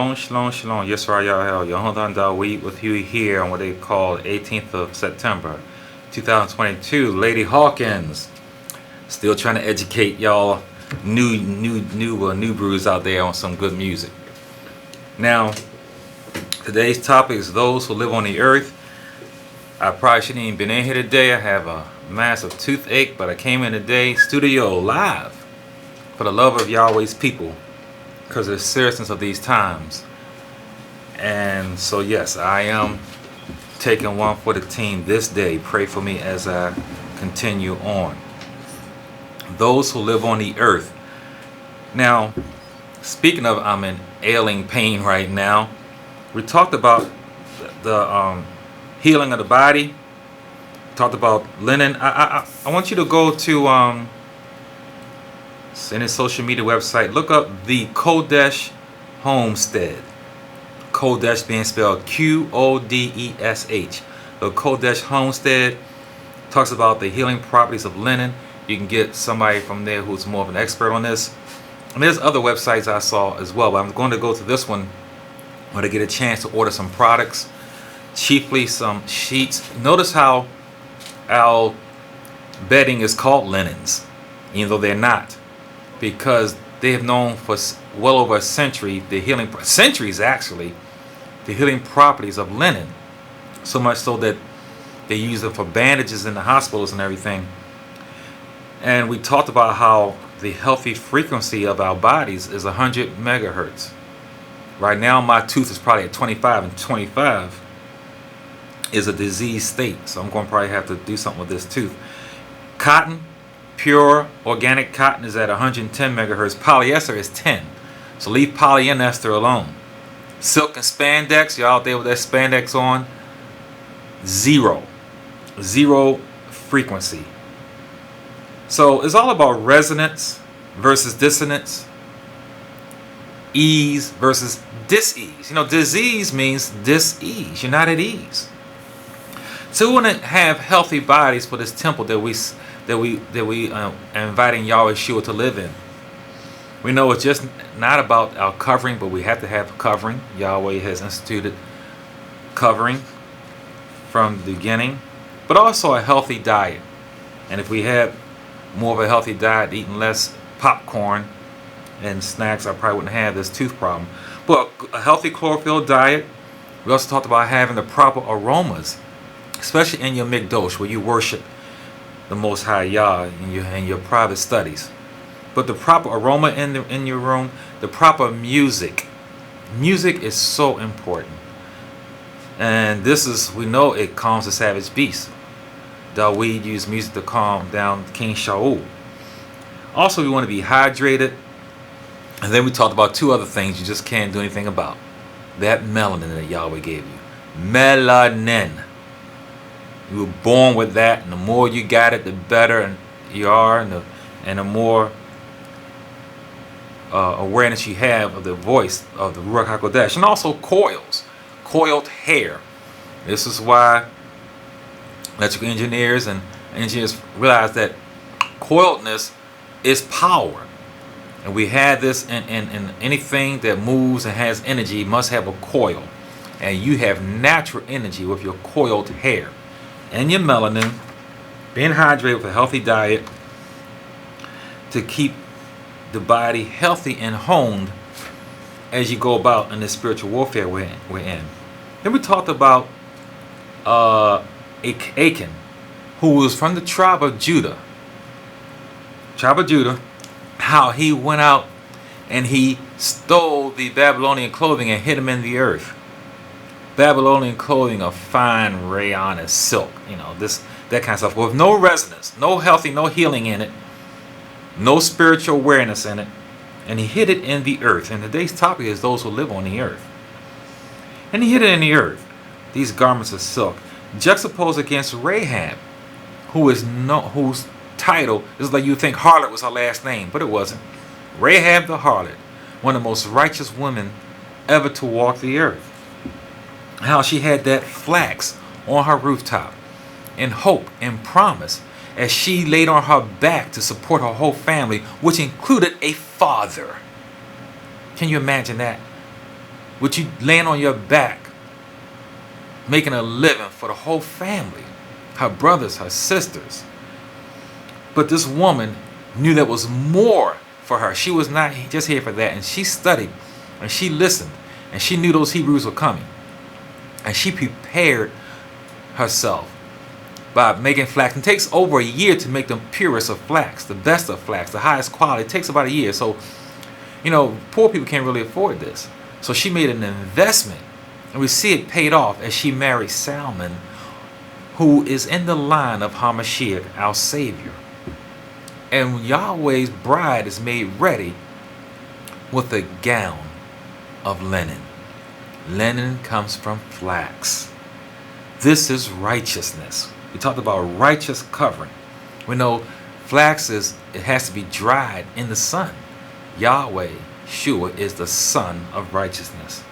Shalom, shalom, shalom. Yisrael Yahel. Yehodan Dawid with you here on what they call 18th of September, 2022. Lady Hawkins, still trying to educate y'all new brews out there on some good music. Now, today's topic is those who live on the earth. I probably shouldn't even been in here today. I have a massive toothache, but I came in today, studio live, for the love of Yahweh's people, because of the seriousness of these times. And so yes, I am taking one for the team this day. Pray for me as I continue on. Those who live on the earth. Now, speaking of, I'm in ailing pain right now. We talked about the healing of the body. Talked about linen. I want you to go to any social media website. Look up the Kodesh Homestead. Kodesh being spelled Q-O-D-E-S-H. The Kodesh Homestead talks about the healing properties of linen. You can get somebody from there who's more of an expert on this. And there's other websites I saw as well, but I'm going to go to this one when I get a chance to order some products, chiefly some sheets. Notice how our bedding is called linens, even though they're not, because they have known for well over a century the healing properties of linen, so much so that they use them for bandages in the hospitals and everything. And we talked about how the healthy frequency of our bodies is 100 megahertz. Right now my tooth is probably at 25, and 25 is a disease state, so I'm going to probably have to do something with this tooth. Cotton, pure organic cotton, is at 110 megahertz. Polyester is 10, so leave polyester alone. Silk and spandex, you're out there with that spandex on, zero frequency. So it's all about resonance versus dissonance, ease versus dis-ease. You know, disease means dis-ease. You're not at ease. So we want to have healthy bodies for this temple that we are inviting Yahweh Yeshua to live in. We know it's just not about our covering, but we have to have covering. Yahweh has instituted covering from the beginning, but also a healthy diet. And if we had more of a healthy diet, eating less popcorn and snacks, I probably wouldn't have this tooth problem. But a healthy chlorophyll diet. We also talked about having the proper aromas, especially in your mikdosh, where you worship the Most High Yah in your private studies. But the proper aroma in your room, the proper music. Music is so important. And this is, we know it calms the savage beast. Dawid used music to calm down King Shaul. Also, we want to be hydrated. And then we talked about two other things you just can't do anything about. That melanin that Yahweh gave you. Melanin. You were born with that, and the more you got it, the better you are, and the more awareness you have of the voice of the Ruach HaKodesh. And also coiled hair. This is why electrical engineers and engineers realize that coiledness is power. And we have this in anything that moves and has energy must have a coil. And you have natural energy with your coiled hair and your melanin, being hydrated with a healthy diet to keep the body healthy and honed as you go about in this spiritual warfare we're in. Then we talked about Achan, who was from the tribe of Judah, how he went out and he stole the Babylonian clothing and hid them in the earth. Babylonian clothing of fine rayon and silk, that kind of stuff, with no resonance, no healthy, no healing in it, no spiritual awareness in it, and he hid it in the earth. And today's topic is those who live on the earth. And he hid it in the earth, these garments of silk, juxtaposed against Rahab, whose title is like you think harlot was her last name, but it wasn't. Rahab the harlot, one of the most righteous women ever to walk the earth. How she had that flax on her rooftop in hope and promise as she laid on her back to support her whole family, which included a father. Can you imagine that? with you laying on your back, making a living for the whole family, her brothers, her sisters. But this woman knew there was more for her. She was not just here for that. And she studied and she listened and she knew those Hebrews were coming. And she prepared herself by making flax. It takes over a year to make the purest of flax, the best of flax, the highest quality. It takes about a year. So, poor people can't really afford this. So she made an investment. And we see it paid off as she married Salmon, who is in the line of HaMashiach, our Savior. And Yahweh's bride is made ready with a gown of linen. Linen comes from flax. This is righteousness. We talked about righteous covering. We know flax it has to be dried in the sun. Yahweh, Shua, is the Son of righteousness.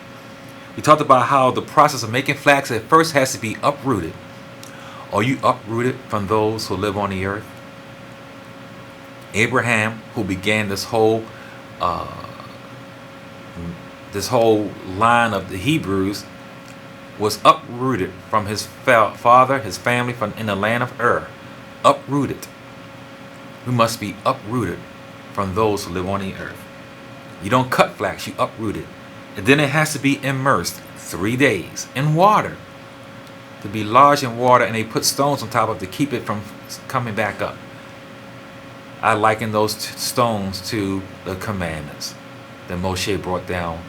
We talked about how the process of making flax at first has to be uprooted. Are you uprooted from those who live on the earth? Abraham, who began this whole line of the Hebrews, was uprooted from his father, his family, from in the land of Ur. Uprooted. We must be uprooted from those who live on the earth. You don't cut flax, you uproot it. And then it has to be immersed 3 days in water. To be lodged in water, and they put stones on top of it to keep it from coming back up. I liken those stones to the commandments that Moshe brought down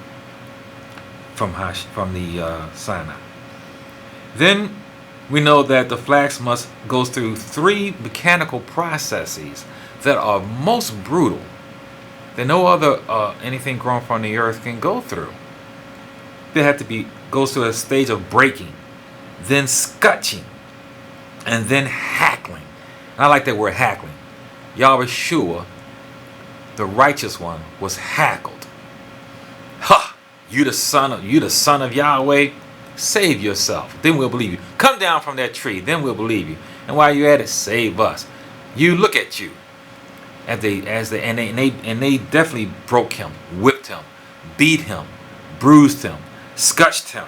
from the Sinai. Then we know that the flax must go through 3 mechanical processes that are most brutal, that no other anything grown from the earth can go through. They have to goes through a stage of breaking, then scutching, and then hackling. And I like that word, hackling. Yahweh Shua, the righteous one, was hackled. Ha! You the son of Yahweh, save yourself. Then we'll believe you. Come down from that tree, then we'll believe you. And while you're at it, save us. You look at you. And they definitely broke him, whipped him, beat him, bruised him, scutched him.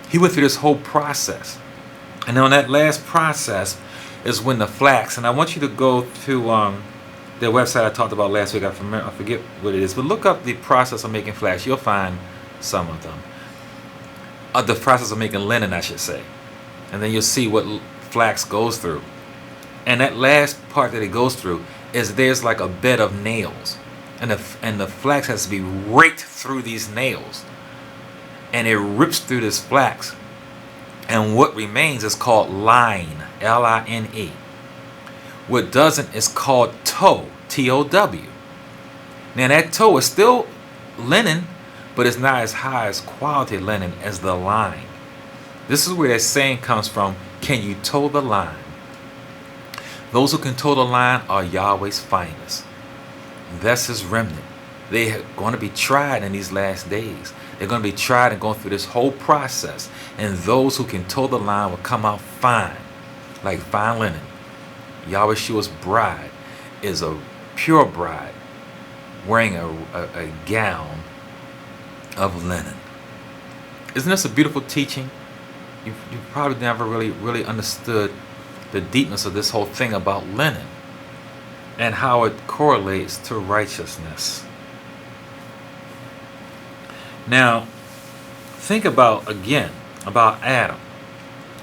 He went through this whole process. And on that last process is when the flax, and I want you to go to their website I talked about last week. I forget what it is, but look up the process of making flax. You'll find some of them. The process of making linen, I should say. And then you'll see what flax goes through. And that last part that it goes through is there's like a bed of nails. And the flax has to be raked through these nails. And it rips through this flax. And what remains is called line, L-I-N-E. What doesn't is called tow, T-O-W. Now that tow is still linen, but it's not as high as quality linen as the line. This is where that saying comes from, can you tow the line? Those who can tow the line are Yahweh's finest. That's his remnant. They are going to be tried in these last days. They're going to be tried and going through this whole process. And those who can toe the line will come out fine, like fine linen. Yahweh Shua's bride is a pure bride wearing a gown of linen. Isn't this a beautiful teaching? You probably never really understood the deepness of this whole thing about linen and how it correlates to righteousness. Now, think about Adam,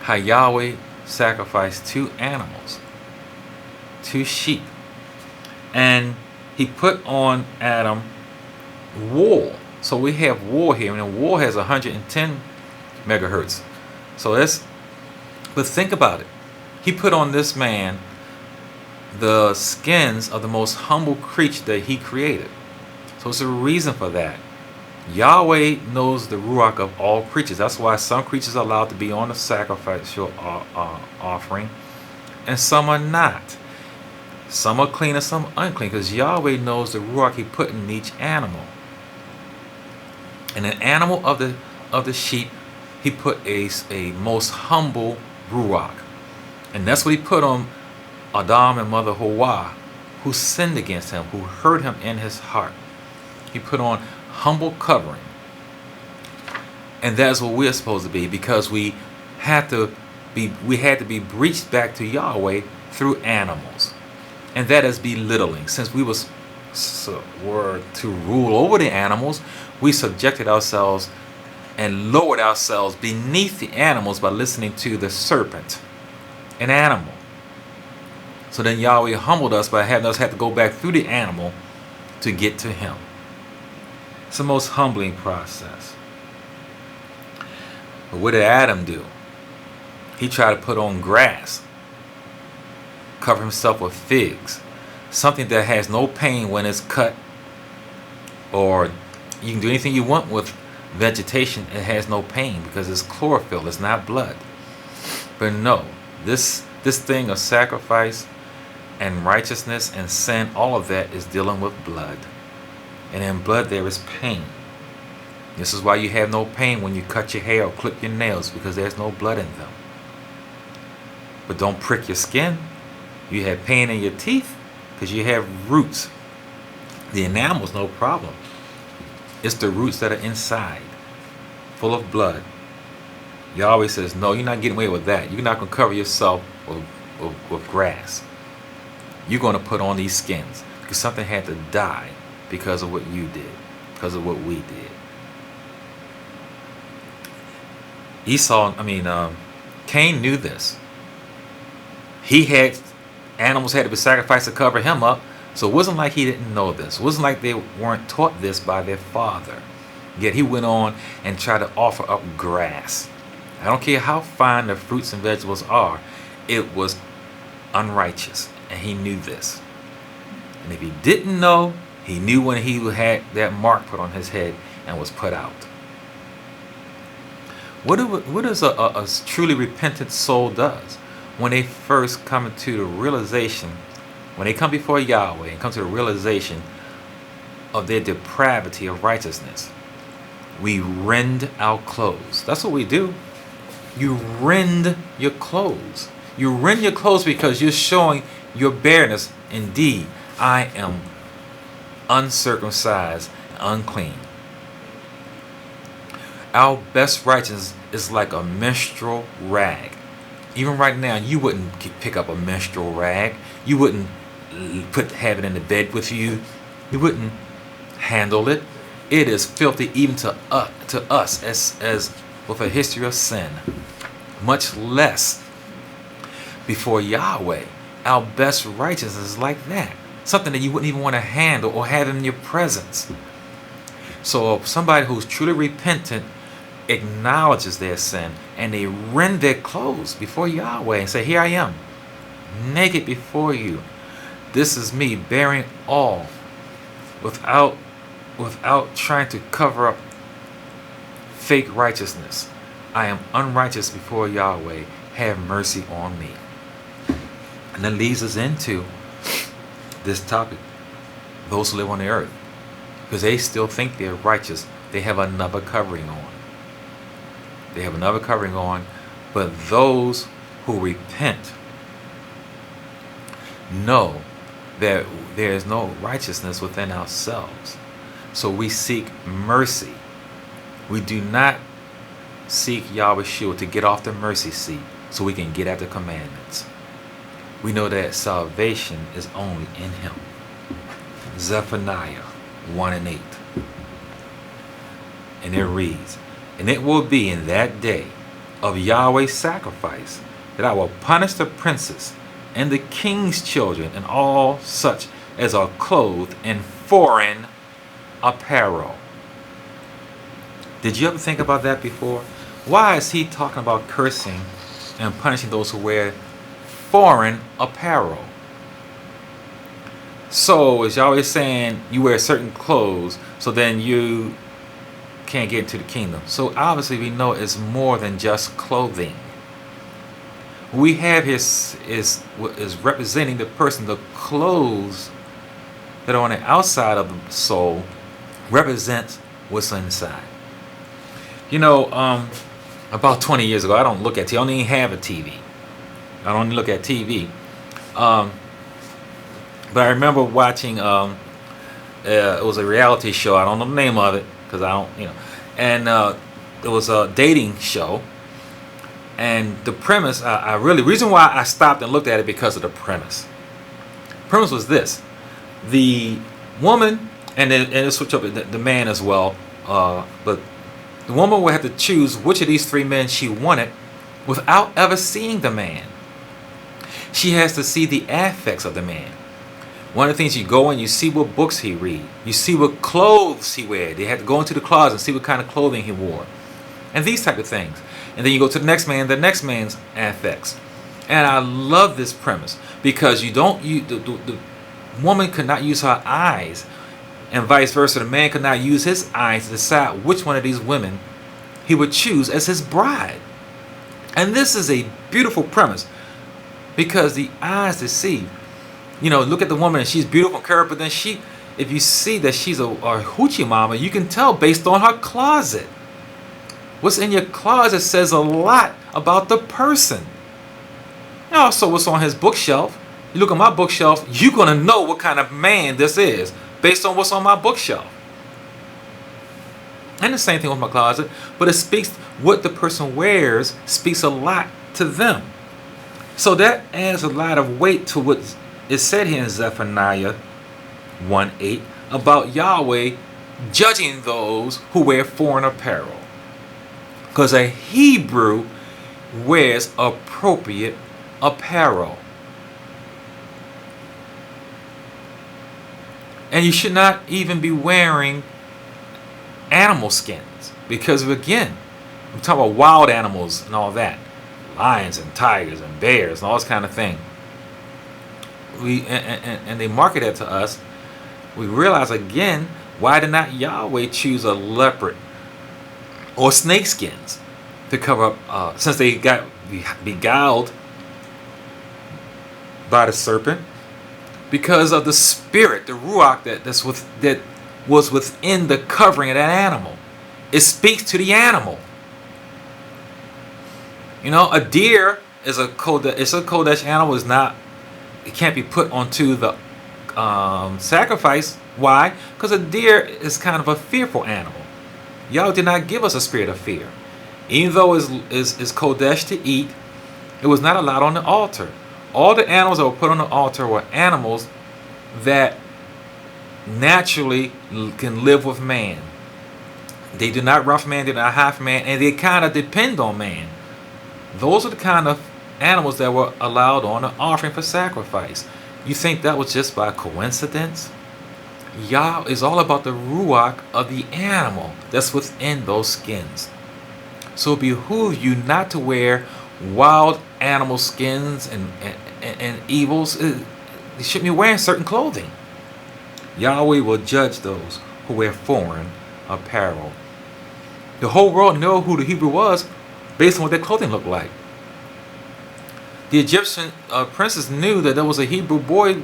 how Yahweh sacrificed 2 animals, 2 sheep, and he put on Adam wool. So we have wool here, and wool has 110 megahertz. But think about it. He put on this man the skins of the most humble creature that he created. So it's a reason for that. Yahweh knows the ruach of all creatures. That's why some creatures are allowed to be on the sacrificial offering, and some are not. Some are clean and some unclean, because Yahweh knows the ruach he put in each animal. And an animal of the sheep, he put a most humble ruach, and that's what he put on Adam and Mother Hawa, who sinned against him, who hurt him in his heart. He put on humble covering, And that's what we're supposed to be, because we had to be breached back to Yahweh through animals. And that is belittling. Since were to rule over the animals, we subjected ourselves and lowered ourselves beneath the animals by listening to the serpent, an animal. So then Yahweh humbled us by having us have to go back through the animal to get to him. It's the most humbling process. But what did Adam do? He tried to put on grass, cover himself with figs, something that has no pain when it's cut, or you can do anything you want with vegetation. It has no pain because it's chlorophyll, it's not blood. But no, this thing of sacrifice and righteousness and sin, all of that is dealing with blood. And in blood there is pain. This is why you have no pain when you cut your hair or clip your nails, because there's no blood in them. But don't prick your skin. You have pain in your teeth because you have roots. The enamel's no problem. It's the roots that are inside, full of blood. Yahweh says, no, you're not getting away with that. You're not going to cover yourself with grass. You're going to put on these skins, because something had to die because of what you did, because of what we did. Cain knew this. Animals had to be sacrificed to cover him up. So it wasn't like he didn't know this. It wasn't like they weren't taught this by their father. Yet he went on and tried to offer up grass. I don't care how fine the fruits and vegetables are, it was unrighteous. And he knew this. And if he didn't know, he knew when he had that mark put on his head and was put out. What does a truly repentant soul does when they first come to the realization, when they come before Yahweh and come to the realization of their depravity of righteousness? We rend our clothes. That's what we do. You rend your clothes. You rend your clothes because you're showing your bareness. Indeed, I am uncircumcised and unclean. Our best righteousness is like a menstrual rag. Even right now, you wouldn't pick up a menstrual rag. You wouldn't have it in the bed with you. You wouldn't handle it. It is filthy even to us as with a history of sin. Much less before Yahweh. Our best righteousness is like that. Something that you wouldn't even want to handle or have in your presence. So somebody who's truly repentant acknowledges their sin, and they rend their clothes before Yahweh and say, here I am, naked before you. This is me bearing all without trying to cover up fake righteousness. I am unrighteous before Yahweh. Have mercy on me. And that leads us into this topic. Those who live on the earth. Because they still think they're righteous. They have another covering on. They have another covering on. But those who repent know that there is no righteousness within ourselves. So we seek mercy. We do not seek Yahweh Shua to get off the mercy seat so we can get at the commandments. We know that salvation is only in Him. Zephaniah 1:8. And it reads, and it will be in that day of Yahweh's sacrifice that I will punish the princes and the king's children and all such as are clothed in foreign apparel. Did you ever think about that before? Why is he talking about cursing and punishing those who wear foreign apparel? So is Yahweh saying you wear certain clothes so then you can't get into the kingdom? So obviously we know it's more than just clothing. We have is representing the person. The clothes that are on the outside of the soul represents what's inside. You know, about 20 years ago, I don't look at TV. I don't even have a TV. I don't look at TV. But I remember watching, it was a reality show. I don't know the name of it because I don't, and was a dating show, and the premise, reason why I stopped and looked at it because of the premise. Premise was this: the woman, and it switched up the man as well, but the woman would have to choose which of these three men she wanted without ever seeing the man. She has to see the affects of the man. One of the things, you go in, you see what books he read, you see what clothes he wear. They had to go into the closet and see what kind of clothing he wore, and these type of things. And then you go to the next man's affects. And I love this premise because the woman could not use her eyes, and vice versa. The man could not use his eyes to decide which one of these women he would choose as his bride. And this is a beautiful premise because the eyes deceive. Look at the woman, and she's beautiful and curvy, but then if you see that she's a hoochie mama, you can tell based on her closet. What's in your closet says a lot about the person. And also what's on his bookshelf. You look at my bookshelf, you're going to know what kind of man this is based on what's on my bookshelf. And the same thing with my closet, but it speaks, what the person wears speaks a lot to them. So that adds a lot of weight to what is said here in Zephaniah 1:8 about Yahweh judging those who wear foreign apparel. Because a Hebrew wears appropriate apparel. And you should not even be wearing animal skins. Because again, I'm talking about wild animals and all that. Lions and tigers and bears and all this kind of thing. And they market that to us. We realize again, why did not Yahweh choose a leopard or snake skins to cover up, since they got beguiled by the serpent? Because of the spirit, the ruach that was within the covering of that animal. It speaks to the animal. A deer is a Kodesh animal. It can't be put onto the sacrifice. Why? Because a deer is kind of a fearful animal. Yahweh did not give us a spirit of fear. Even though it's Kodesh to eat, it was not allowed on the altar. All the animals that were put on the altar were animals that naturally can live with man. They do not rough man, they do not hide from man, and they kind of depend on man. Those are the kind of animals that were allowed on the offering for sacrifice. You think that was just by coincidence? Yah is all about the ruach of the animal that's within those skins. So it behooves you not to wear wild animal skins and evils. You shouldn't be wearing certain clothing. Yahweh will judge those who wear foreign apparel. The whole world knew who the Hebrew was based on what their clothing looked like. The Egyptian princess knew that there was a Hebrew boy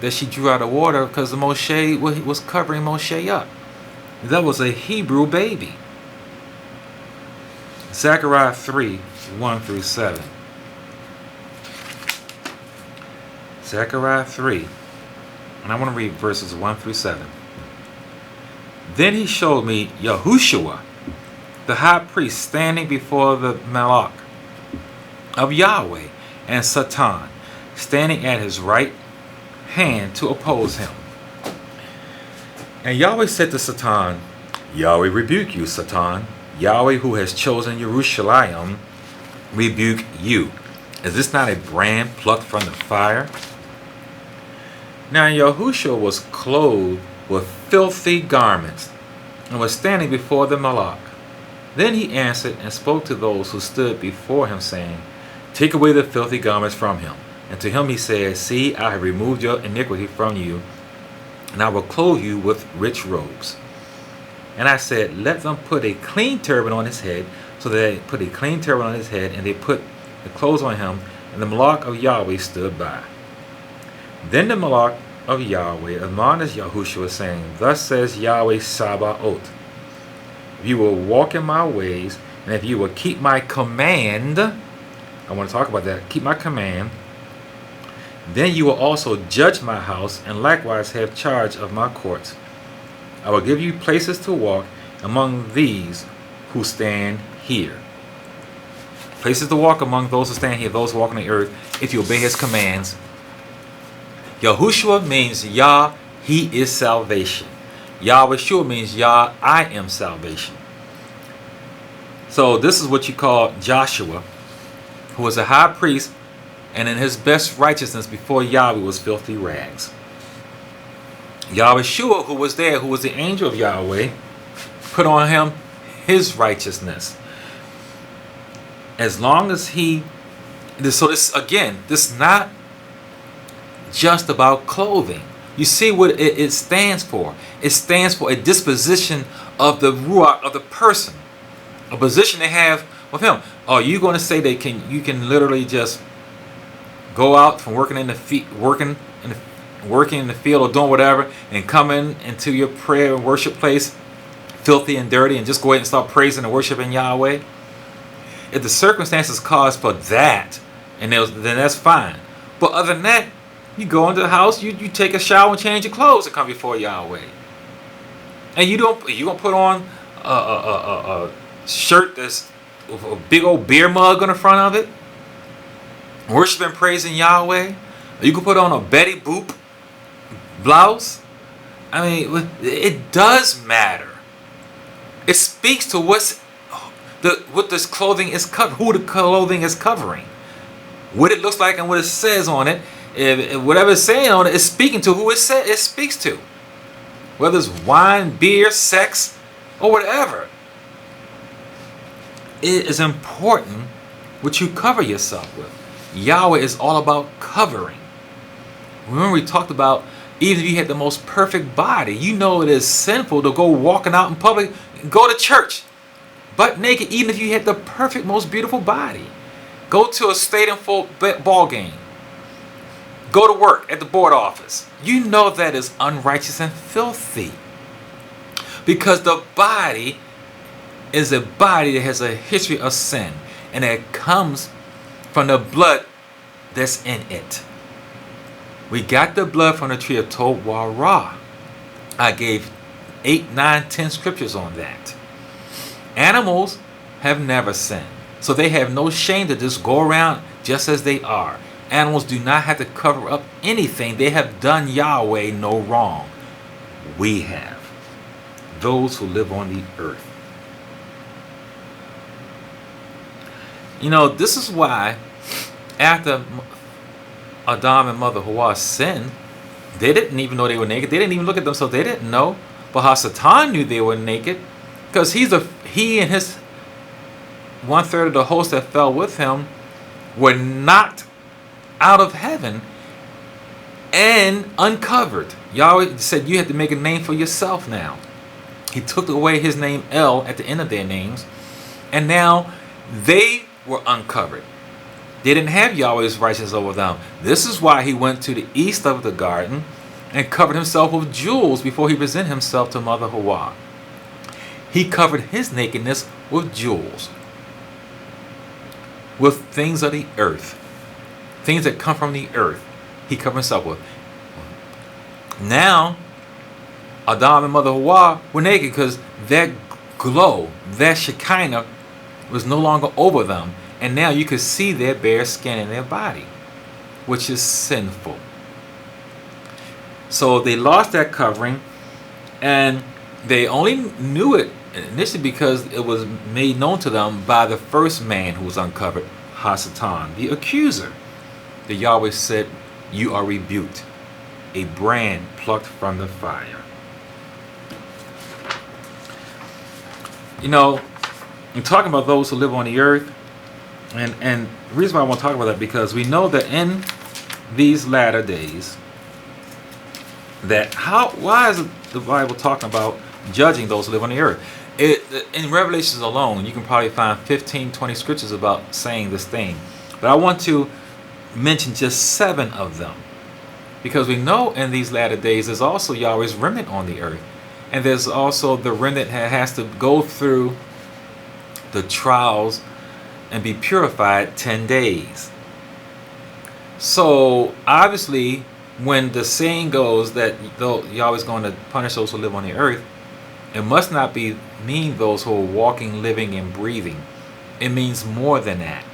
that she drew out of water because the Moshe was covering Moshe up. That was a Hebrew baby. Zechariah 3:1-7. Zechariah 3, and I want to read verses 1-7. Then he showed me Yahushua, the high priest, standing before the Malach of Yahweh, and Satan, standing at his right hand to oppose him. And Yahweh said to Satan, Yahweh rebuke you, Satan. Yahweh, who has chosen Yerushalayim, rebuke you. Is this not a brand plucked from the fire? Now Yahushua was clothed with filthy garments and was standing before the Malach. Then he answered and spoke to those who stood before him, saying, Take away the filthy garments from him. And to him he said, See, I have removed your iniquity from you, and I will clothe you with rich robes. And I said, Let them put a clean turban on his head. So they put a clean turban on his head, and they put the clothes on him, and the Malach of Yahweh stood by. Then the Malach of Yahweh admonished Yahushua, saying, Thus says Yahweh Sabaoth, if you will walk in my ways, and if you will keep my command, I want to talk about that, keep my command, then you will also judge my house, and likewise have charge of my courts. I will give you places to walk among these who stand here. Places to walk among those who stand here, those who walk on the earth, if you obey his commands. Yahushua means Yah, he is salvation. Yahweh means Yah, I am salvation. So this is what you call Joshua, who was a high priest, and in his best righteousness before Yahweh was filthy rags. Yahweh, who was there, who was the angel of Yahweh, put on him his righteousness. As long as this is not just about clothing. You see what it stands for. It stands for a disposition of the ruach of the person, a position they have with him. Are you going to say you can literally just go out from working in the field or doing whatever, and come into your prayer and worship place filthy and dirty, and just go ahead and start praising and worshiping Yahweh? If the circumstances cause for that, then that's fine. But other than that, you go into the house, you take a shower and change your clothes and come before Yahweh. And you gonna put on a shirt that's with a big old beer mug on the front of it, worshiping, praising Yahweh. Or you can put on a Betty Boop blouse. I mean, it does matter. It speaks to what this clothing is who the clothing is covering, what it looks like, and what it says on it. If whatever it's saying on it is speaking to who it speaks to, whether it's wine, beer, sex, or whatever. It is important what you cover yourself with. Yahweh is all about covering. Remember, we talked about, even if you had the most perfect body, you know it is sinful to go walking out in public, go to church butt naked, even if you had the perfect, most beautiful body. Go to a stadium full ball game. Go to work at the board office. You know that is unrighteous and filthy. Because the body is a body that has a history of sin, and it comes from the blood that's in it. We got the blood from the tree of Torah. I gave 8, 9, 10 scriptures on that. Animals have never sinned, so they have no shame to just go around just as they are. Animals do not have to cover up anything. They have done Yahweh no wrong. We have. Those who live on the earth. You know, this is why after Adam and Mother Hawa sinned, they didn't even know they were naked. They didn't even look at themselves. They didn't know. But Hasatan knew they were naked, because he and his 1/3 of the host that fell with him were knocked out of heaven and uncovered. Yahweh said you had to make a name for yourself now. He took away his name El at the end of their names, and now they were uncovered. They didn't have Yahweh's righteousness over them. This is why he went to the east of the garden and covered himself with jewels before he presented himself to Mother Hawa. He covered his nakedness with jewels, with things of the earth, things that come from the earth. He covered himself with. Now, Adam and Mother Hawa were naked because that glow, that Shekinah, was no longer over them. And now you could see their bare skin in their body, which is sinful. So they lost that covering, and they only knew it initially because it was made known to them by the first man who was uncovered, Hasatan, the accuser. The Yahweh said, "You are rebuked, a brand plucked from the fire." You know, I'm talking about those who live on the earth, and the reason why I want to talk about that, because we know that in these latter days, why is the Bible talking about judging those who live on the earth? In Revelations alone, you can probably find 15, 20 scriptures about saying this thing. But I want to mention just 7 of them, because we know in these latter days there's also Yahweh's remnant on the earth, and there's also the remnant that has to go through the trials and be purified 10 days. So obviously, when the saying goes that Yahweh's going to punish those who live on the earth, It must not mean those who are walking, living, and breathing. It means more than that.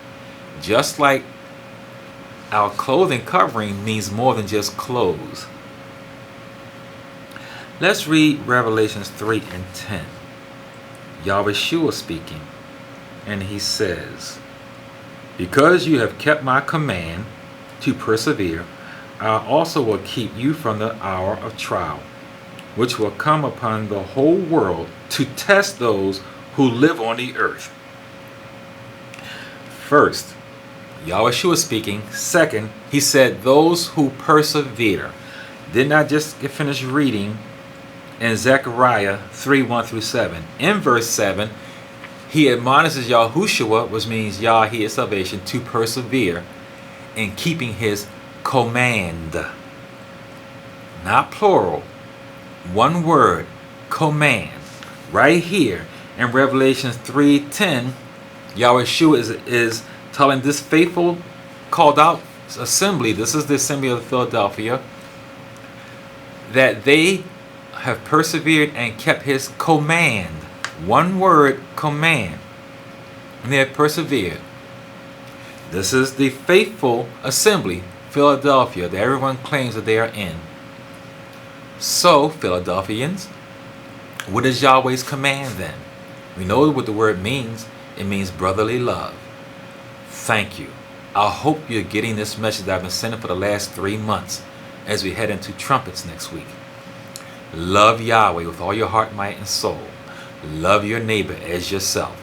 Just like our clothing covering means more than just clothes. Let's read Revelations 3 and 10. Yahweh speaking, and he says, "Because you have kept my command to persevere, I also will keep you from the hour of trial, which will come upon the whole world to test those who live on the earth." First, Yahweh speaking. Second, he said those who persevere. Did not just get finished reading in Zechariah 3:1-7. In verse 7, he admonishes Yahushua, which means Yah, he is salvation, to persevere in keeping his command. Not plural. One word, command. Right here in Revelation 3:10, Yahweh is telling this faithful called out assembly, this is the assembly of Philadelphia, that they have persevered and kept his command. One word, command. And they have persevered. This is the faithful assembly, Philadelphia, that everyone claims that they are in. So, Philadelphians, what is Yahweh's command then? We know what the word means. It means brotherly love. Thank you. I hope you're getting this message that I've been sending for the last 3 months as we head into trumpets next week. Love Yahweh with all your heart, might, and soul. Love your neighbor as yourself.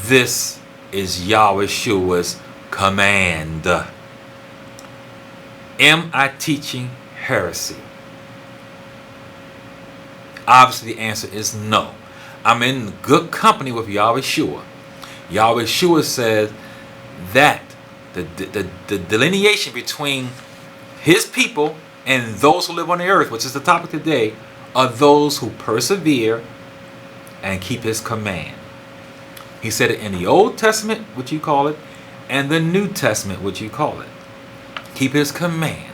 This is Yahweh's command. Am I teaching heresy? Obviously, the answer is no. I'm in good company with Yahweh. Yahweh says that the delineation between his people and those who live on the earth, which is the topic today, are those who persevere and keep his command. He said it in the Old Testament, which you call it, and the New Testament, which you call it. Keep his command.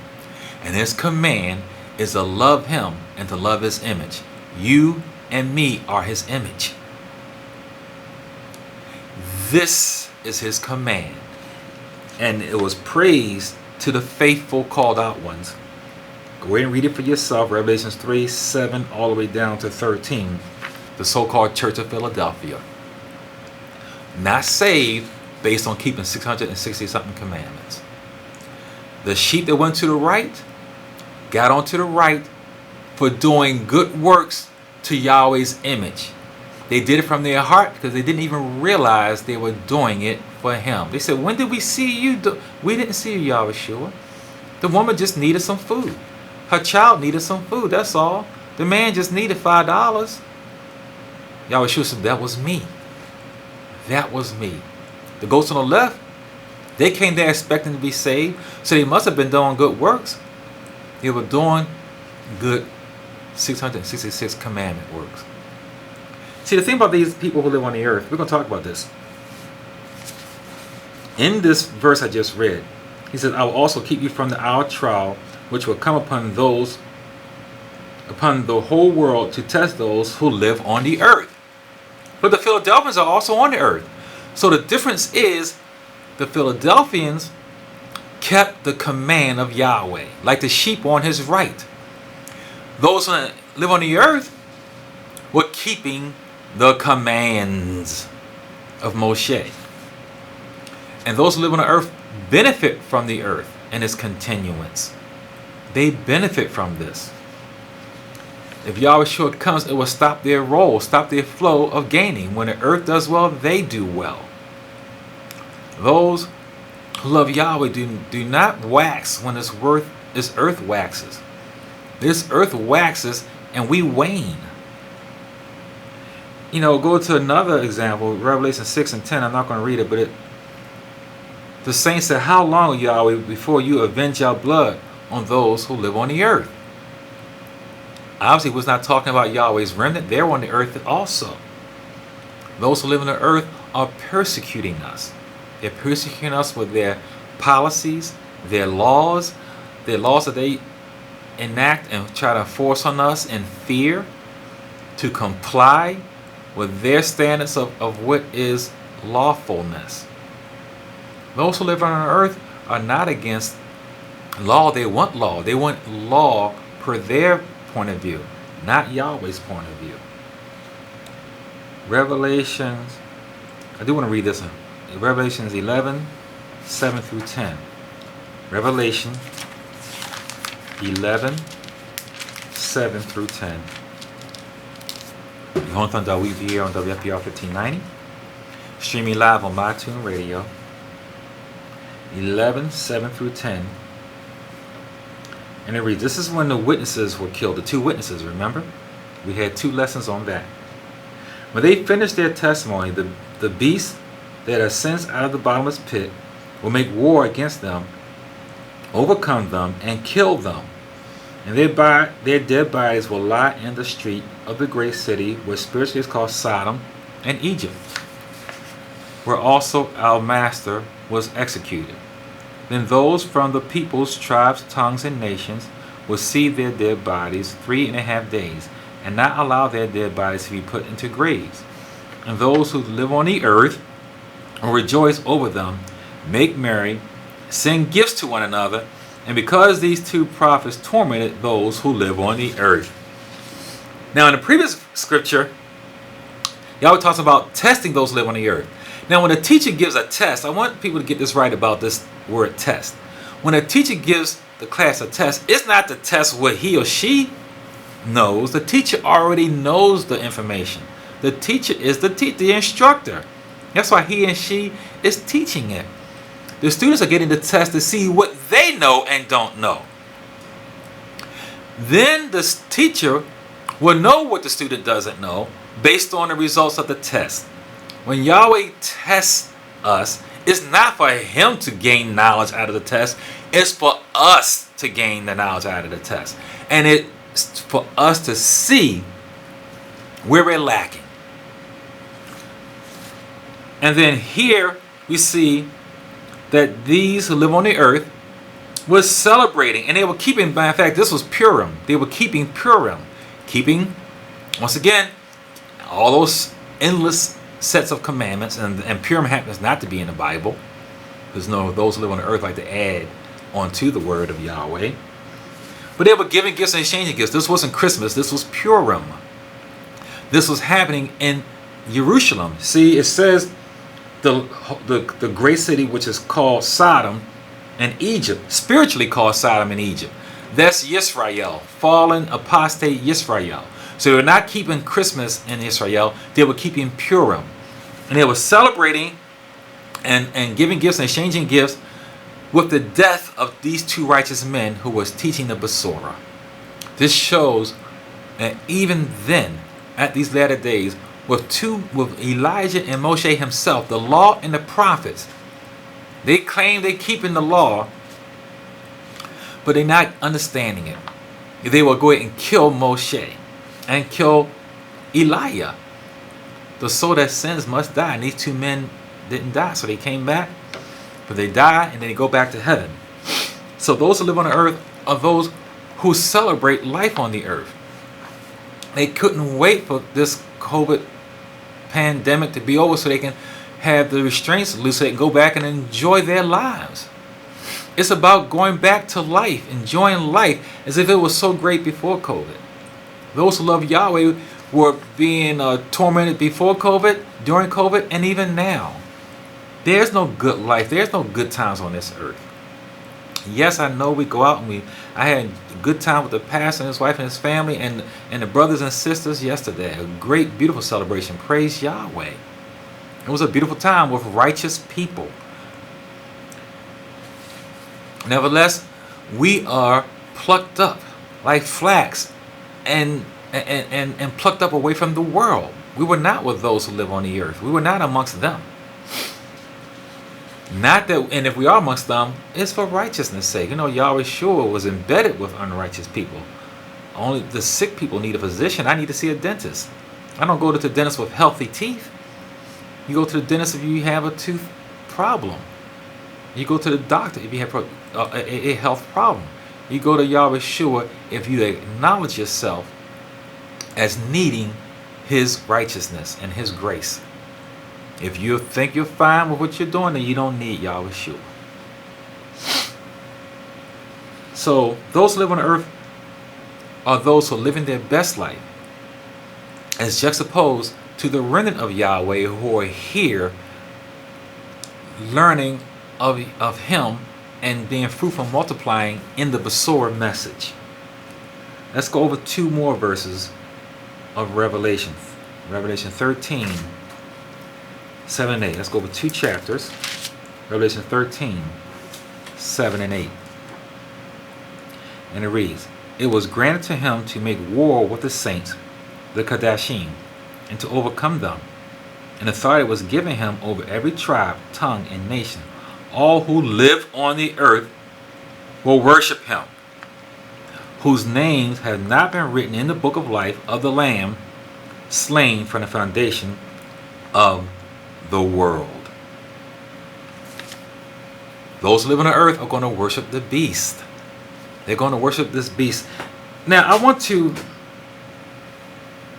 And his command is to love him and to love his image. You and me are his image. This is his command. And it was praised to the faithful called out ones. Go ahead and read it for yourself. Revelations 3:7 all the way down to 13. The so-called Church of Philadelphia. Not saved based on keeping 660-something commandments. The sheep that went to the right got onto the right for doing good works to Yahweh's image. They did it from their heart because they didn't even realize they were doing it for him. They said, "When did we see you We didn't see you, Yahweh. The woman just needed some food. Her child needed some food, that's all. The man just needed $5. Yahweh said, that was me. That was me. The ghosts on the left, they came there expecting to be saved, so they must have been doing good works. They were doing good 666 commandment works. See, the thing about these people who live on the earth, we're going to talk about this. In this verse I just read, he says, "I will also keep you from the hour of trial, which will come upon the whole world to test those who live on the earth." But the Philadelphians are also on the earth. So the difference is the Philadelphians kept the command of Yahweh, like the sheep on his right. Those who live on the earth were keeping the commands of Moshe. And those who live on the earth benefit from the earth and its continuance. They benefit from this. If Yahweh comes, it will stop their roll, stop their flow of gaining. When the earth does well, they do well. Those who love Yahweh do not wax when this earth waxes. This earth waxes and we wane. Go to another example, Revelation 6 and 10. I'm not going to read it, but the saints said, "How long, Yahweh, before you avenge your blood on those who live on the earth?" Obviously, was not talking about Yahweh's remnant. They're on the earth also. Those who live on the earth are persecuting us. They're persecuting us with their policies, their laws that they enact and try to force on us in fear. to comply with their standards of what is lawfulness. Those who live on earth are not against law. They want law. They want law per their point of view, not Yahweh's point of view. Revelations, I do want to read this one. Revelations 11, 7 through 10. Revelation 11, 7 through 10. Jonathan Dawid here on WFPR 1590. Streaming live on MyTune Radio. 11, 7 through 10. And it reads, this is when the witnesses were killed, the two witnesses, remember? We had 2 lessons on that. When they finished their testimony, the beast that ascends out of the bottomless pit will make war against them, overcome them, and kill them. And their dead bodies will lie in the street of the great city, which spiritually is called Sodom and Egypt, where also our master was executed. Then those from the peoples, tribes, tongues, and nations will see their dead bodies 3.5 days, and not allow their dead bodies to be put into graves. And those who live on the earth will rejoice over them, make merry, send gifts to one another, and because these 2 prophets tormented those who live on the earth. Now in the previous scripture, Yahweh talks about testing those who live on the earth. Now when a teacher gives a test, I want people to get this right about this word test. When a teacher gives the class a test, it's not to test what he or she knows. The teacher already knows the information. The teacher is the instructor. That's why he and she is teaching it. The students are getting the test to see what they know and don't know. Then the teacher will know what the student doesn't know based on the results of the test. When Yahweh tests us, it's not for him to gain knowledge out of the test. It's for us to gain the knowledge out of the test. And it's for us to see where we're lacking. And then here we see that these who live on the earth were celebrating, and they were keeping, by fact, this was Purim. They were keeping Purim. Keeping, once again, all those endless sets of commandments, and Purim happens not to be in the Bible, because those who live on the earth like to add onto the word of Yahweh. But they were giving gifts and exchanging gifts. This wasn't Christmas, this was Purim. This was happening in Jerusalem. See, it says the great city which is called Sodom and Egypt, spiritually called Sodom and Egypt. That's Yisrael, fallen apostate Yisrael. So they were not keeping Christmas in Israel, they were keeping Purim. And they were celebrating and giving gifts and exchanging gifts with the death of these 2 righteous men who was teaching the Besorah. This shows that even then, at these latter days, with Elijah and Moshe himself, the law and the prophets, they claim they're keeping the law, but they're not understanding it. They will go ahead and kill Moshe and kill Elijah. The soul that sins must die. And these 2 men didn't die, so they came back, but they die and then they go back to heaven. So those who live on the earth are those who celebrate life on the earth. They couldn't wait for this COVID pandemic to be over so they can have the restraints loose so they can go back and enjoy their lives. It's about going back to life, enjoying life as if it was so great before COVID. Those who love Yahweh were being tormented before COVID, during COVID, and even now. There's no good life. There's no good times on this earth. Yes, I know we go out and I had a good time with the pastor and his wife and his family and the brothers and sisters yesterday. A great, beautiful celebration. Praise Yahweh. It was a beautiful time with righteous people. Nevertheless, we are plucked up like flax and plucked up away from the world. We were not with those who live on the earth. We were not amongst them. Not that, and if we are amongst them, it's for righteousness' sake. You know, Yahweh Shua was embedded with unrighteous people. Only the sick people need a physician. I need to see a dentist. I don't go to the dentist with healthy teeth. You go to the dentist if you have a tooth problem. You go to the doctor if you have a health problem. You go to Yahweh Shua if you acknowledge yourself as needing his righteousness and his grace. If you think you're fine with what you're doing, then you don't need Yahweh Shua. So those who live on the earth are those who are living their best life, as juxtaposed to the remnant of Yahweh who are here learning of him and being fruitful and multiplying in the Besorah message. Let's go over 2 more verses of Revelation. Revelation 13, 7 and 8. Let's go over 2 chapters. Revelation 13, 7 and 8. And it reads, "It was granted to him to make war with the saints, the Kadashim, and to overcome them. And authority was given him over every tribe, tongue, and nation. All who live on the earth will worship him, whose names have not been written in the book of life of the Lamb slain from the foundation of the world." Those who live on the earth are going to worship the beast. They're going to worship this beast. Now, I want to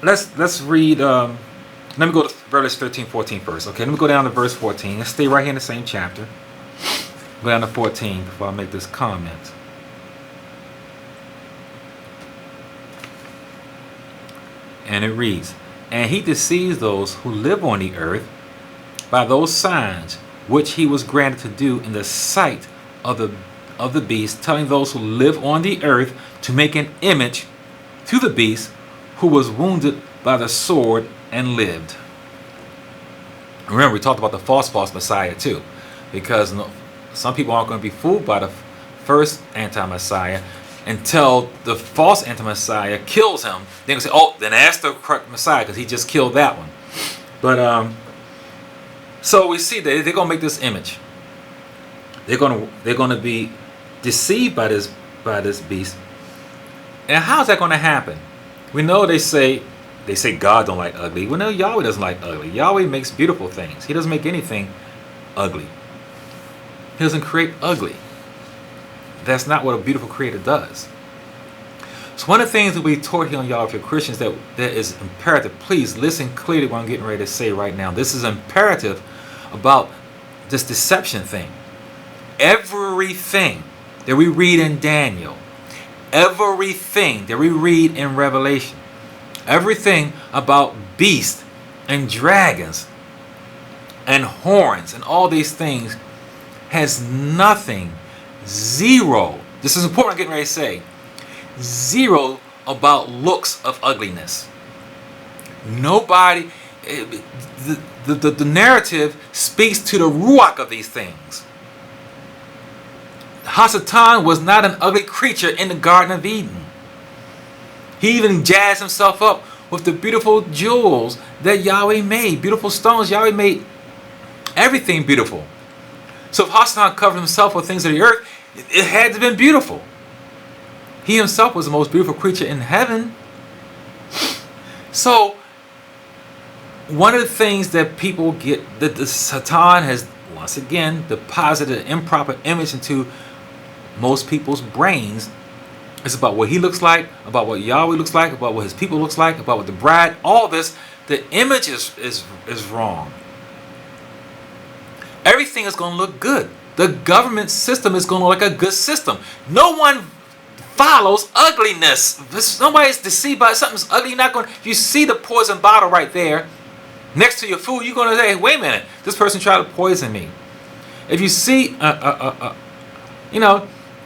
let's read. Let me go to Revelation 13, 14 first. Okay, let me go down to verse 14. Let's stay right here in the same chapter. Go down to 14 before I make this comment. And it reads, "And he deceives those who live on the earth by those signs which he was granted to do in the sight of the beast, telling those who live on the earth to make an image to the beast who was wounded by the sword and lived." Remember, we talked about the false Messiah too, because some people aren't going to be fooled by the first anti-Messiah until the false anti-Messiah kills him. They're going to say, "Oh, then that's the correct Messiah because he just killed that one." But so we see that they're going to make this image. They're going to be deceived by this beast. And how's that going to happen? We know they say God don't like ugly. We know Yahweh doesn't like ugly. Yahweh makes beautiful things. He doesn't make anything ugly. He doesn't create ugly. That's not what a beautiful creator does. So one of the things that we taught here on Yahweh for Christians that is imperative. Please listen clearly what I'm getting ready to say right now. This is imperative about this deception thing. Everything that we read in Daniel, everything that we read in Revelation, everything about beasts and dragons and horns and all these things has nothing, zero, this is important I'm getting ready to say, zero about looks of ugliness. Nobody, the narrative speaks to the ruach of these things. Hasatan was not an ugly creature in the Garden of Eden. He even jazzed himself up with the beautiful jewels that Yahweh made, beautiful stones. Yahweh made everything beautiful. So if Hasatan covered himself with things of the earth, it had to have been beautiful. He himself was the most beautiful creature in heaven. So one of the things that people get, that the Satan has once again deposited an improper image into most people's brains. It's about what he looks like, about what Yahweh looks like, about what his people looks like, about what the bride, all this. The image is wrong. Everything is going to look good. The government system is going to look like a good system. No one follows ugliness. If somebody's deceived by something's ugly, you're not going to, if you see the poison bottle right there next to your food, you're going to say, wait a minute, this person tried to poison me. If you see, if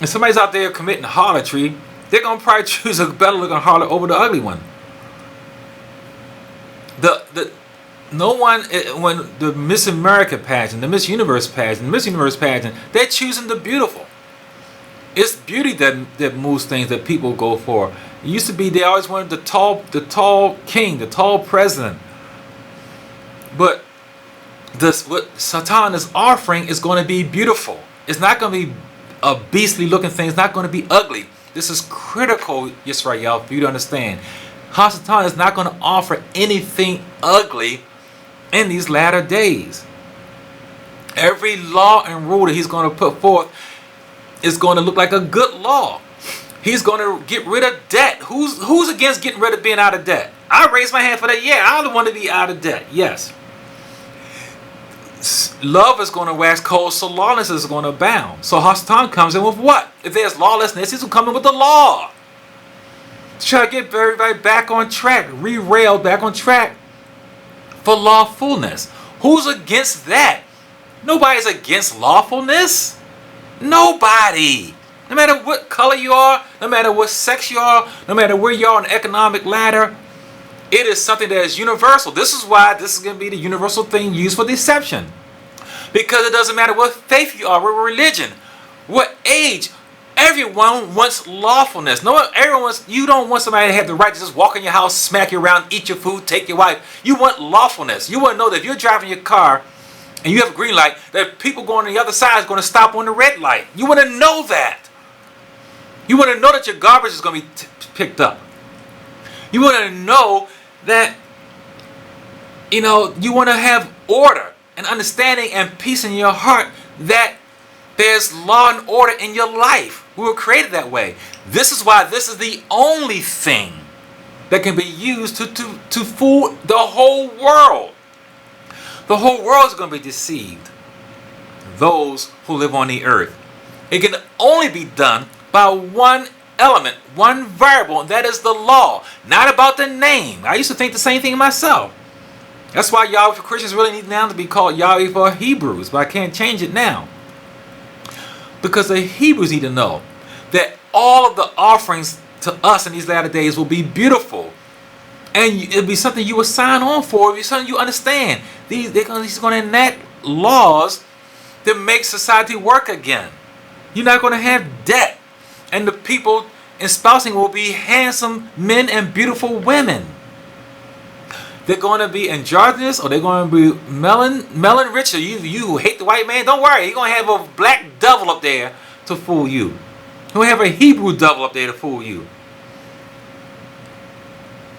somebody's out there committing harlotry, they're going to probably choose a better looking harlot over the ugly one. No one, when the Miss America pageant, the Miss Universe pageant, they're choosing the beautiful. It's beauty that moves things that people go for. It used to be they always wanted the tall king, the tall president. But what Satan is offering is going to be beautiful. It's not going to be a beastly looking thing. It's not going to be ugly. This is critical, Yisrael, for you to understand. Satan is not going to offer anything ugly in these latter days. Every law and rule that he's going to put forth is going to look like a good law. He's going to get rid of debt. Who's against getting rid of being out of debt? I raise my hand for that. Yeah, I don't want to be out of debt. Yes. Love is going to wax cold, so lawlessness is going to abound. So Hasatan comes in with what? If there's lawlessness, he's going to come in with the law. To try to get everybody back on track, re-railed back on track for lawfulness. Who's against that? Nobody's against lawfulness. Nobody. No matter what color you are, no matter what sex you are, no matter where you are on the economic ladder, it is something that is universal. This is why this is going to be the universal thing used for deception. Because it doesn't matter what faith you are, what religion, what age. Everyone wants lawfulness. You don't want somebody to have the right to just walk in your house, smack you around, eat your food, take your wife. You want lawfulness. You want to know that if you're driving your car and you have a green light, that people going on the other side is going to stop on the red light. You want to know that. You want to know that your garbage is going to be picked up. You want to know that, you want to have order and understanding and peace in your heart, that there's law and order in your life. We were created that way. This is why this is the only thing that can be used to fool the whole world. The whole world is going to be deceived. Those who live on the earth. It can only be done by one element, one variable, and that is the law. Not about the name. I used to think the same thing myself. That's why Yahweh for Christians really need now to be called Yahweh for Hebrews, but I can't change it now. Because the Hebrews need to know that all of the offerings to us in these latter days will be beautiful. And it'll be something you will sign on for. It'll be something you understand. He's going to enact laws that make society work again. You're not going to have debt. And the people espousing will be handsome men and beautiful women. They're going to be androgynous, or they're going to be melon rich. Or you who hate the white man, don't worry. You're going to have a black devil up there to fool you. You'll have a Hebrew devil up there to fool you.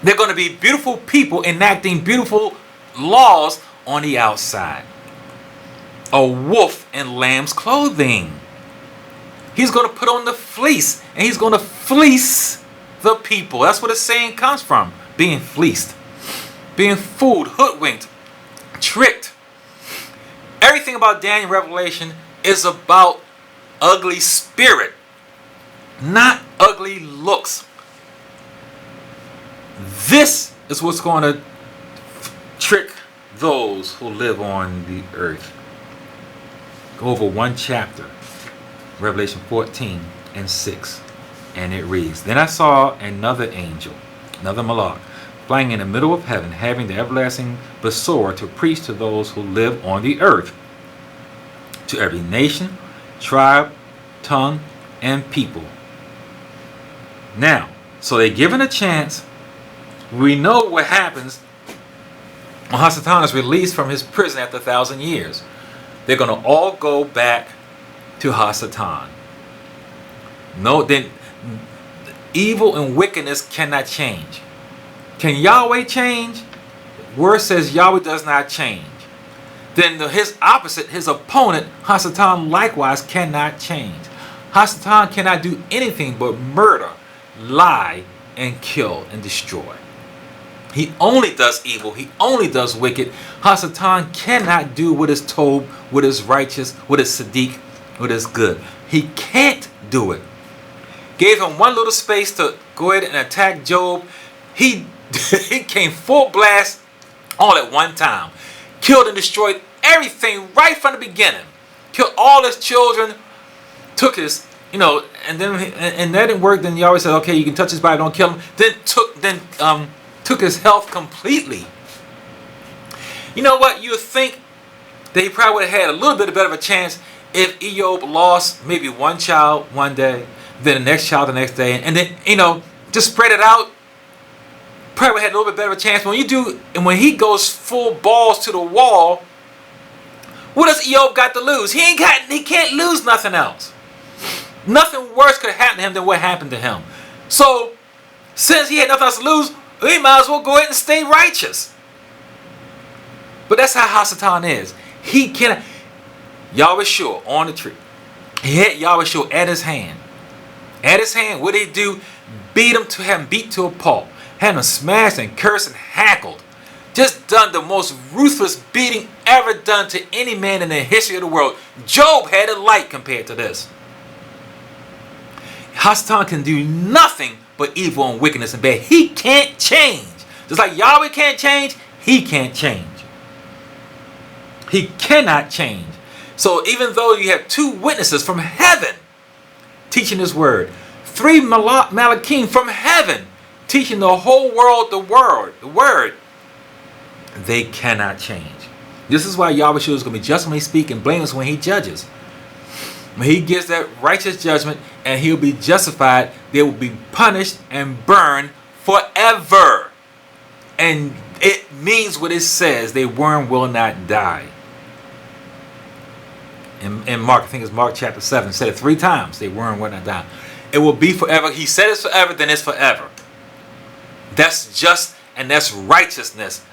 They're going to be beautiful people enacting beautiful laws on the outside. A wolf in lamb's clothing. He's going to put on the fleece, and he's going to fleece the people. That's where the saying comes from. Being fleeced. Being fooled, hoodwinked, tricked. Everything about Daniel Revelation is about ugly spirit, not ugly looks. This is what's going to trick those who live on the earth. Go over one chapter, Revelation 14:6, and it reads, Then I saw another angel, another Malach, flying in the middle of heaven, having the everlasting Besorah to preach to those who live on the earth, to every nation, tribe, tongue, and people. Now, so they're given a chance. We know what happens when Hasatan is released from his prison after 1,000 years. They're going to all go back to Hasatan. No, then evil and wickedness cannot change. Can Yahweh change? Word says Yahweh does not change. Then his opposite, his opponent, Hasatan, likewise cannot change. Hasatan cannot do anything but murder, lie, and kill and destroy. He only does evil. He only does wicked. Hasatan cannot do what is told, what is righteous, what is Sadiq, what is good. He can't do it. Gave him one little space to go ahead and attack Job. He came full blast all at one time. Killed and destroyed everything right from the beginning. Killed all his children. Took his, and that didn't work. Then you always said, okay, you can touch his body, don't kill him. Then took his health completely. You know what? You would think that he probably would have had a little bit better of a chance if Eob lost maybe one child one day, then the next child the next day, and then, just spread it out. Probably had a little bit better of a chance. And when he goes full balls to the wall, what does Eob got to lose? He can't lose nothing else. Nothing worse could happen to him than what happened to him. So, since he had nothing else to lose, we might as well go ahead and stay righteous. But that's how Hasatan is. He cannot. Yahweh Shua on the tree. He had Yahweh Shua at his hand. At his hand, what did he do? Beat him to have him beat to a pulp. had them smashed and cursed and hackled. Just done the most ruthless beating ever done to any man in the history of the world. Job had it light compared to this. Hasatan can do nothing but evil and wickedness and bad. He can't change. Just like Yahweh can't change, he can't change. He cannot change. So even though you have 2 witnesses from heaven teaching his word, 3 Malachim from heaven teaching the whole world the word, they cannot change. This is why Yahweh is going to be just when he speaks and blameless when he judges. When he gives that righteous judgment and he'll be justified, they will be punished and burned forever. And it means what it says. They worm will not die. In Mark, I think it's Mark chapter 7, said it 3 times. They worm will not die. It will be forever. He said it's forever, then it's forever. That's just and that's righteousness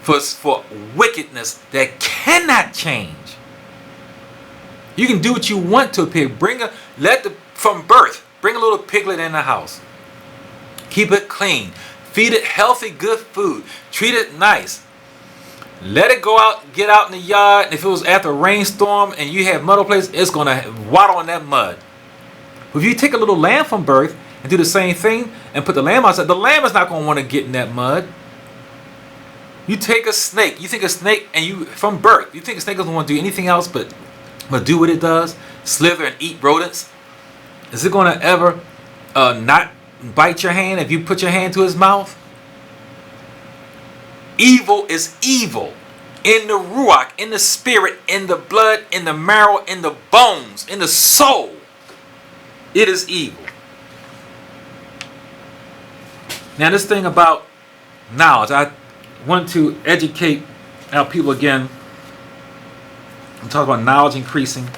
for wickedness that cannot change. You can do what you want to a pig. From birth, bring a little piglet in the house. Keep it clean. Feed it healthy, good food. Treat it nice. Let it go out, get out in the yard. If it was after a rainstorm and you have mud place, it's going to waddle in that mud. If you take a little lamb from birth and do the same thing and put the lamb outside, the lamb is not going to want to get in that mud. You take a snake. You think a snake, and from birth, you think a snake doesn't want to do anything else but do what it does, slither and eat rodents. Is it going to ever not bite your hand if you put your hand to his mouth? Evil is evil. In the ruach, in the spirit, in the blood, in the marrow, in the bones, in the soul. It is evil. Now this thing about knowledge, I want to educate our people again. I'm talking about knowledge increasing,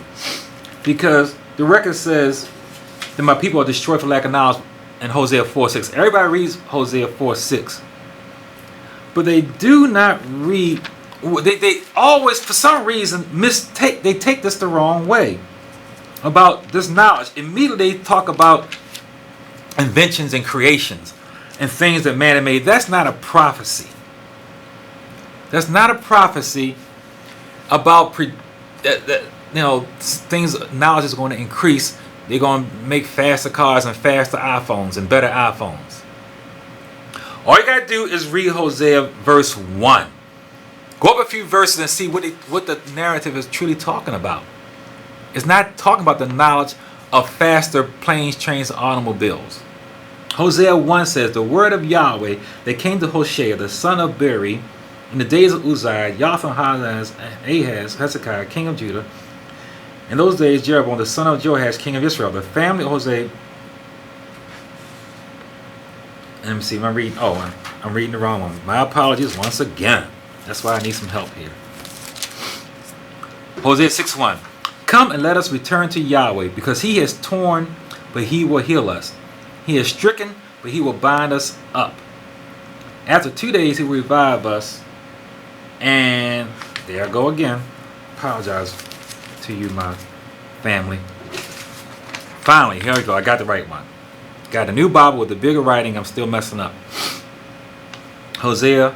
because the record says that my people are destroyed for lack of knowledge in Hosea 4:6. Everybody reads Hosea 4:6. But they do not read, they always, for some reason, they take this the wrong way about this knowledge. Immediately they talk about inventions and creations and things that man had made. That's not a prophecy. That's not a prophecy about things. Knowledge is going to increase. They're going to make faster cars and faster iPhones and better iPhones. All you got to do is read Hosea verse 1. Go up a few verses and see what the narrative is truly talking about. It's not talking about the knowledge of faster planes, trains, and automobiles. Hosea 1 says, the word of Yahweh that came to Hoshea, the son of Beri, in the days of Uzziah, Jotham, Ahaz, Hezekiah, king of Judah. In those days, Jeroboam, the son of Joash, king of Israel, the family of Hosea. Let me see. I'm reading the wrong one. My apologies once again. That's why I need some help here. Hosea 6:1. Come and let us return to Yahweh, because he has torn, but he will heal us. He has stricken, but he will bind us up. After 2 days, he will revive us. And there I go again. Apologize to you, my family. Finally, here we go. I got the right one. Got a new Bible with the bigger writing. I'm still messing up. Hosea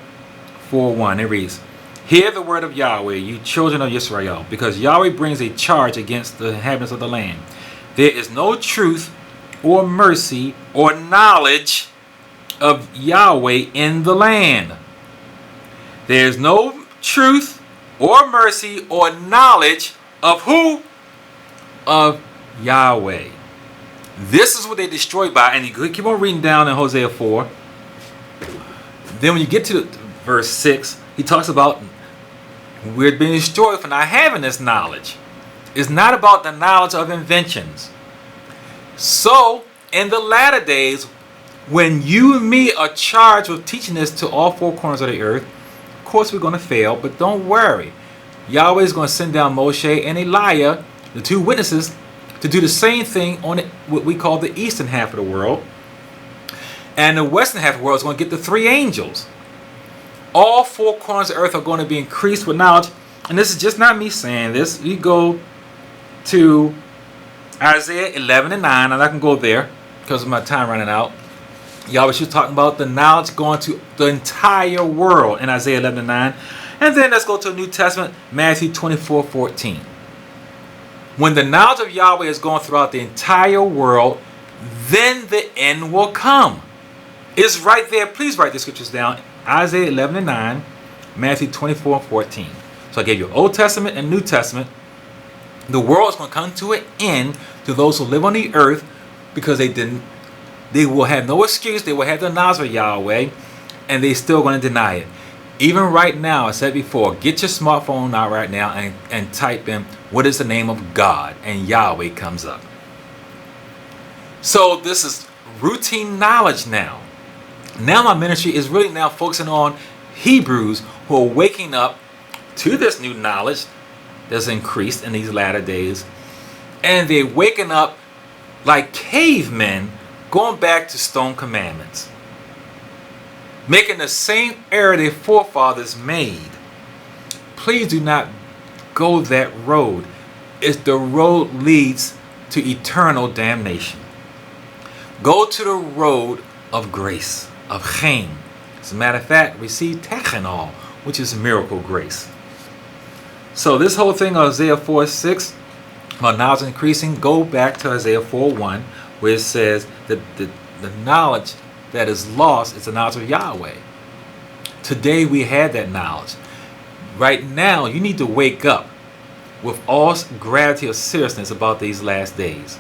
4:1. It reads, hear the word of Yahweh, you children of Israel, because Yahweh brings a charge against the inhabitants of the land. There is no truth or mercy or knowledge of Yahweh in the land. There is no truth or mercy or knowledge of who? Of Yahweh. This is what they destroyed by. And you keep on reading down in Hosea 4. Then when you get to verse 6, he talks about we're being destroyed for not having this knowledge. It's not about the knowledge of inventions. So, in the latter days, when you and me are charged with teaching this to all 4 corners of the earth, of course we're going to fail, but don't worry. Yahweh is going to send down Moshe and Elijah, the 2 witnesses, to do the same thing on what we call the eastern half of the world. And the western half of the world is going to get the 3 angels. All 4 corners of the earth are going to be increased with knowledge. And this is just not me saying this. You go to Isaiah 11:9, and I can go there because of my time running out. Yahweh was talking about the knowledge going to the entire world in Isaiah 11:9. And then let's go to the New Testament, Matthew 24:14. When the knowledge of Yahweh is going throughout the entire world, then the end will come. It's right there. Please write the scriptures down. Isaiah 11:9, Matthew 24:14. So I gave you Old Testament and New Testament. The world is going to come to an end to those who live on the earth because they will have no excuse. They will have the knowledge of Yahweh, and they're still going to deny it. Even right now, I said before, get your smartphone out right now and type in, what is the name of God? And Yahweh comes up. So this is routine knowledge now. Now my ministry is really now focusing on Hebrews who are waking up to this new knowledge that's increased in these latter days. And they're waking up like cavemen, going back to stone commandments, making the same error their forefathers made. Please do not go that road. The road leads to eternal damnation. Go to the road of grace, of Chaim. As a matter of fact, receive Techanol, which is miracle grace. So this whole thing of Isaiah 4:6, about knowledge increasing, go back to Isaiah 4:1, where it says that the knowledge that is lost is the knowledge of Yahweh. Today we had that knowledge. Right now, you need to wake up with all gravity of seriousness about these last days.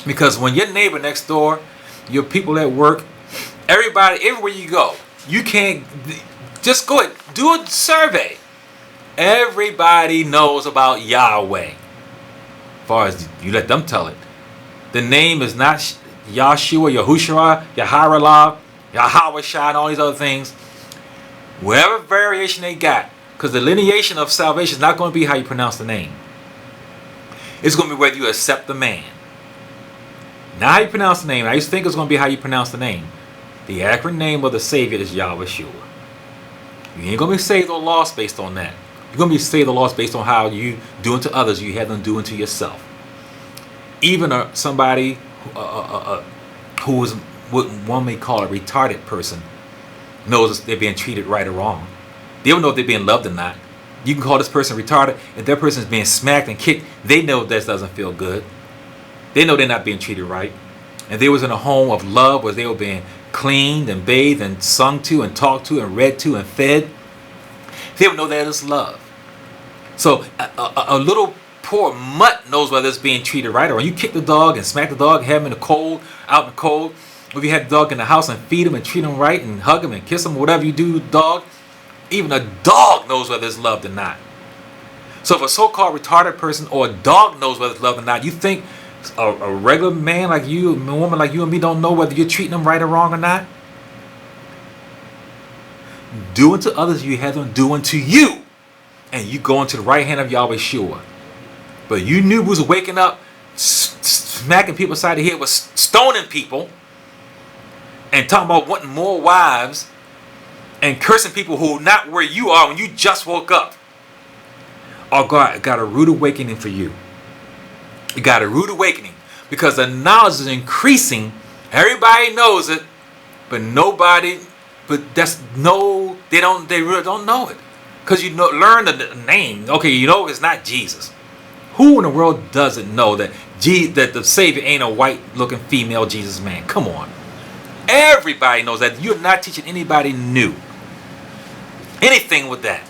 Because when your neighbor next door, your people at work, everybody, everywhere you go, you can't, just go ahead, do a survey. Everybody knows about Yahweh. As far as you let them tell it. The name is not Yahshua, Yahushua, Yaharalah, Yahawashah, and all these other things. Whatever variation they got, because the lineation of salvation is not going to be how you pronounce the name. It's going to be whether you accept the man. Not how you pronounce the name. I used to think it was going to be how you pronounce the name. The accurate name of the Savior is Yahweh. You ain't going to be saved or lost based on that. You're going to be saved or lost based on how you do unto others, you have them do unto yourself. Even somebody who is what one may call a retarded person knows they're being treated right or wrong. They don't know if they're being loved or not. You can call this person retarded. If that person is being smacked and kicked, they know that doesn't feel good. They know they're not being treated right. And they was in a home of love where they were being cleaned and bathed and sung to and talked to and read to and fed. They would know that is love. So a little poor mutt knows whether it's being treated right or wrong. You kick the dog and smack the dog, have him in the cold, out in the cold. Or if you have the dog in the house and feed him and treat him right and hug him and kiss him, whatever you do with the dog, even a dog knows whether it's loved or not. So if a so-called retarded person or a dog knows whether it's loved or not, you think a regular man like you, a woman like you and me don't know whether you're treating them right or wrong or not? Do unto others you have them do unto you. And you go into the right hand of Yahweh Shua. But you knew was waking up, smacking people aside the head, was stoning people, and talking about wanting more wives, and cursing people who are not where you are when you just woke up. Oh, God got a rude awakening for you. You got a rude awakening because the knowledge is increasing. Everybody knows it, but nobody. But they really don't know it. Because you learn the name. Okay, you know it's not Jesus. Who in the world doesn't know that that the Savior ain't a white-looking female Jesus man? Come on. Everybody knows that. You're not teaching anybody new. Anything with that.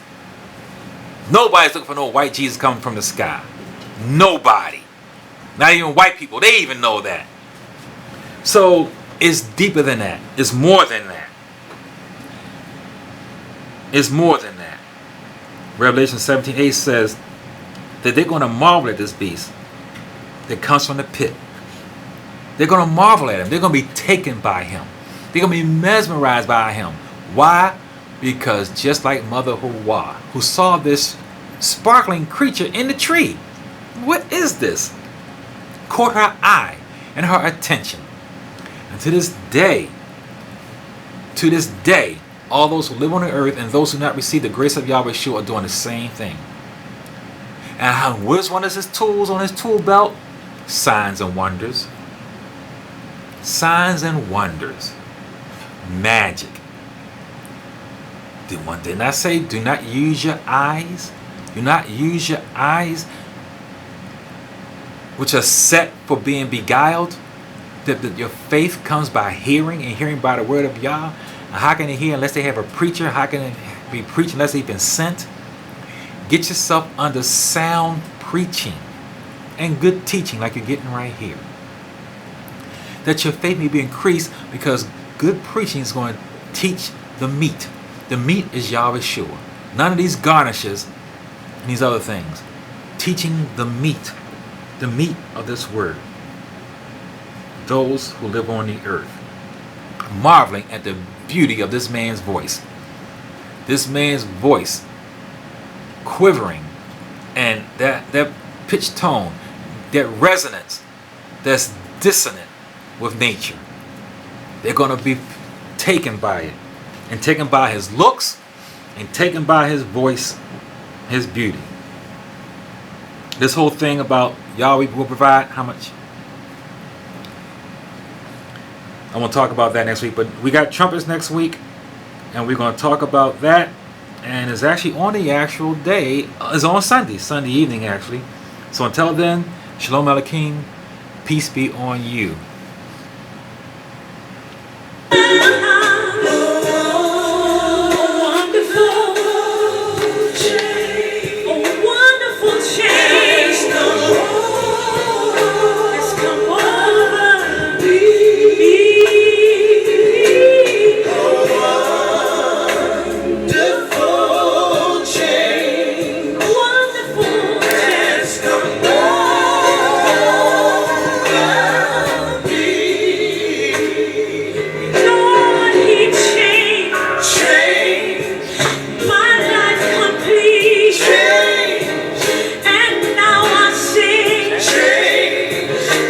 Nobody's looking for no white Jesus coming from the sky. Nobody. Not even white people. They even know that. So it's deeper than that. It's more than that. It's more than that. Revelation 17:8 says that they're going to marvel at this beast that comes from the pit. They're going to marvel at him. They're going to be taken by him. They're going to be mesmerized by him. Why? Because just like Mother Hawa, who saw this sparkling creature in the tree, what is this? Caught her eye and her attention. And to this day, all those who live on the earth and those who not receive the grace of Yahweh Shua are doing the same thing. And what is one of his tools on his tool belt? Signs and wonders. Signs and wonders. magic. Didn't I say do not use your eyes? Do not use your eyes, which are set for being beguiled. That your faith comes by hearing, and hearing by the word of Yah. And how can they hear unless they have a preacher? How can it be preached unless they've been sent? Get yourself under sound preaching and good teaching like you're getting right here. That your faith may be increased, because good preaching is going to teach the meat. The meat is Yahweh Shua. None of these garnishes and these other things. Teaching the meat of this word. Those who live on the earth, marveling at the beauty of this man's voice. This man's voice quivering, and that pitch tone, that resonance that's dissonant with nature. They're going to be taken by it, and taken by his looks, and taken by his voice, his beauty. This whole thing about Yahweh will provide how much? I'm going to talk about that next week, but we got trumpets next week, and we're going to talk about that. And it's actually on the actual day. It's on Sunday evening actually. So until then, Shalom Aleichem, peace be on you.